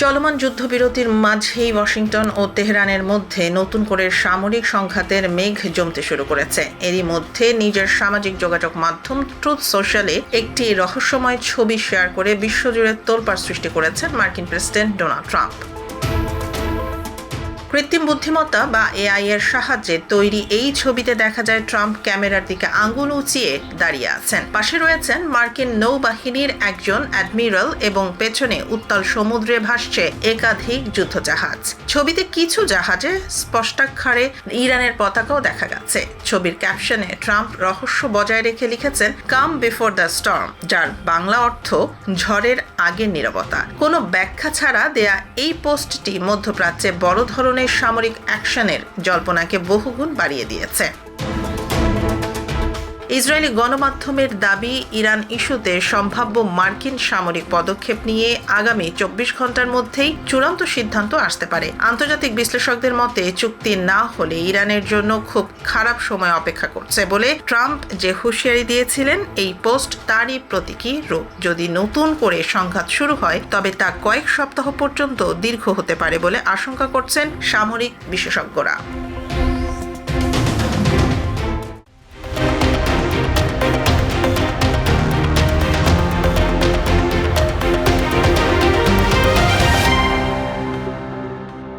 চলমান যুদ্ধবিরতির মাঝেই ওয়াশিংটন ও তেহরানের মধ্যে নতুন করে সামরিক সংঘাতের মেঘ জমতে শুরু করেছে। এরই মধ্যে নিজের সামাজিক যোগাযোগ মাধ্যম ট্রুথ সোশ্যালে একটি রহস্যময় ছবি শেয়ার করে বিশ্বজুড়ে তোলপাড় সৃষ্টি করেছেন মার্কিন প্রেসিডেন্ট ডোনাল্ড ট্রাম্প। কৃত্রিম বুদ্ধিমত্তা বা এআই এর সাহায্যে তৈরি এই ছবিতে দেখা যায় ট্রাম্প ক্যামেরার দিকে আঙুল উঁচিয়ে দাঁড়িয়ে আছেন। পাশে রয়েছেন মার্কিন নৌবাহিনীর একজন অ্যাডমিরাল এবং পেছনে উত্তাল সমুদ্রে ভাসছে একাধিক যুদ্ধজাহাজ। ছবিতে কিছু জাহাজে স্পষ্টাক্ষরে ইরানের পতাকাও দেখা গেছে। ছবির ক্যাপশনে ট্রাম্প রহস্য বজায় রেখে লিখেছেন কাম বিফোর দ্য স্টর্ম, যার বাংলা অর্থ ঝড়ের আগের নীরবতা। কোনো ব্যাখ্যা ছাড়া দেয়া এই পোস্টটি মধ্যপ্রাচ্যে বড় ধরনের সামরিক অ্যাকশনের জল্পনাকে বহুগুণ বাড়িয়ে দিয়েছে। ইসরায়েলি গণমাধ্যমের দাবি, ইরান ইস্যুতে সম্ভাব্য মার্কিন সামরিক পদক্ষেপ নিয়ে আগামী 24 ঘন্টার মধ্যেই চূড়ান্ত সিদ্ধান্ত আসতে পারে। আন্তর্জাতিক বিশ্লেষকদের মতে চুক্তি না হলে ইরানের জন্য খুব খারাপ সময় অপেক্ষা করছে বলে ট্রাম্প যে হুঁশিয়ারি দিয়েছিলেন, এই পোস্ট তারই প্রতীকী রূপ। যদি নতুন করে সংঘাত শুরু হয় তবে তা কয়েক সপ্তাহ পর্যন্ত দীর্ঘ হতে পারে বলে আশঙ্কা করছেন সামরিক বিশেষজ্ঞরা।